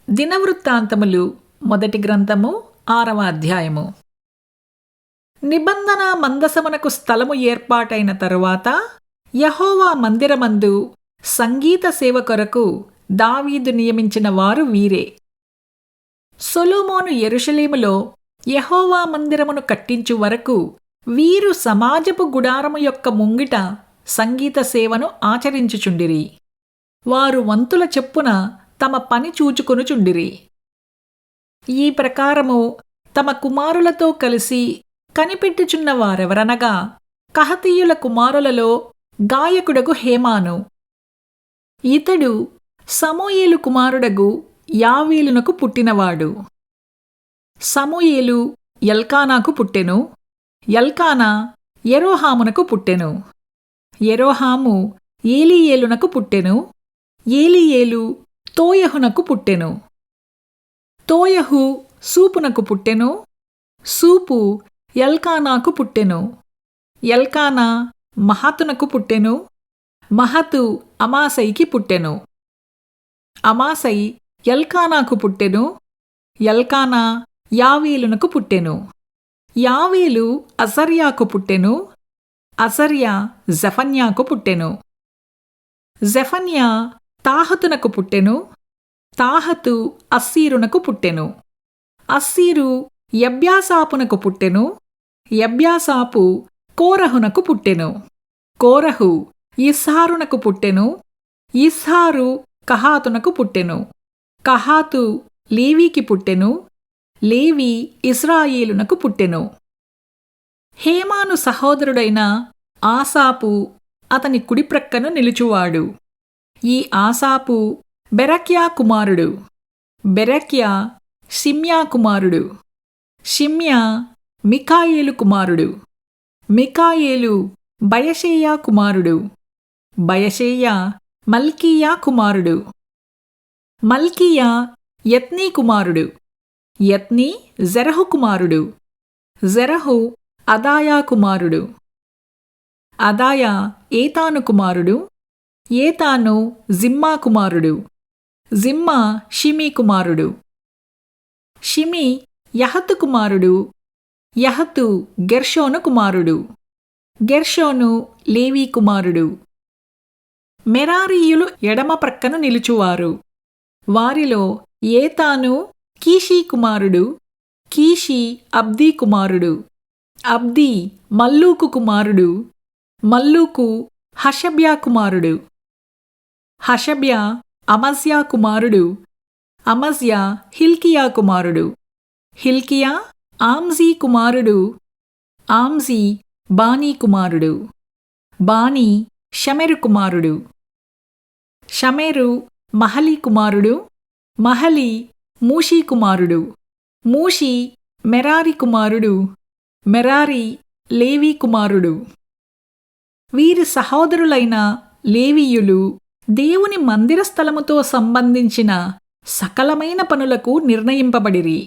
దినవృత్తాంతములు మొదటి గ్రంథము 6వ అధ్యాయము. నిబంధన మందసమునకు స్థలము ఏర్పాటైన తరువాత యెహోవా మందిరమందు సంగీత సేవ కొరకు దావీదు నియమించిన వారు వీరే. సొలొమోను యెరూషలేములో యెహోవా మందిరమును కట్టించు వరకు వీరు సమాజపు గుడారము యొక్క ముంగిట సంగీత సేవను ఆచరించుచుండిరి. వారు వంతుల చెప్పున తమ పని చూచుకొనుచుండిరి. ఈ ప్రకారము తమ కుమారులతో కలిసి కనిపెట్టుచున్న వారెవరనగా కహతీయుల కుమారులలో గాయకుడగు హేమాను. ఇతడు సమూయేలు కుమారుడగు యావీలునకు పుట్టినవాడు. సమూయేలు ఎల్కానాకు పుట్టెను. ఎల్కానా యెరోహామునకు పుట్టెను. యెరోహాము ఏలీయేలునకు పుట్టెను. ఏలీయేలు తోయహునకు పుట్టెను. తోయహు సూపునకు పుట్టెను. సూపు ఎల్కానాకు పుట్టెను. ఎల్కానా మహతునకు పుట్టెను. మహతు అమాసైకి పుట్టెను. అమాసై ఎల్కానాకు పుట్టెను. ఎల్కానా యావీలునకు పుట్టెను. యావీలు అజర్యాకు పుట్టెను. అజర్యా జెఫన్యాకు పుట్టెను. జెఫన్యా తాహతునకు పుట్టెను. తాహతు అస్సీరునకు పుట్టెను. అస్సీరు ఎబ్యాసాపునకు పుట్టెను. ఎబ్యాసాపు కోరహునకు పుట్టెను. కోరహు ఇస్హారునకు పుట్టెను. ఇస్హారు కహాతునకు పుట్టెను. కహాతు లేవీకి పుట్టెను. లేవి ఇశ్రాయేలునకు పుట్టెను. హేమాను సహోదరుడైన ఆసాపు అతని కుడిప్రక్కను నిలుచువాడు. ఈ ఆసాపు బెరక్యా కుమారుడు. బెరక్యా షిమ్యా కుమారుడు. షిమ్యా మికాయేలు కుమారుడు. మికాయేలు బయషేయా కుమారుడు. బయషేయా మల్కీయా కుమారుడు. మల్కీయా యత్నీ కుమారుడు. యత్నీ జెరహు కుమారుడు. జెరహు అదాయా కుమారుడు. అదాయా ఏతాను కుమారుడు. ఏతాను జిమ్మా కుమారుడు. జిమ్మా షిమీ కుమారుడు. షిమీ యహతు కుమారుడు. యహతు గెర్షోను కుమారుడు. గెర్షోను లేవీ కుమారుడు. మెరారీయులు ఎడమ ప్రక్కను నిలుచువారు. వారిలో ఏతాను కీషీ కుమారుడు. కీషీ అబ్దీ కుమారుడు. అబ్దీ మల్లూకు కుమారుడు. మల్లూకు హషబ్యా కుమారుడు. హషబ్యా అమజ్యా కుమారుడు. అమజ్యా హిల్కియా కుమారుడు. హిల్కియా ఆమ్జీ కుమారుడు. ఆమ్జీ బానీ కుమారుడు. బానీ షమెరు కుమారుడు. షమెరు మహలి కుమారుడు. మహలి మూషీ కుమారుడు. మూషీ మెరారి కుమారుడు. మెరారి లేవీ కుమారుడు. వీరి సహోదరులైన లేవీయులు దేవుని మందిర స్థలముతో సంబంధించిన సకలమైన పనులకు నిర్ణయింపబడిరి.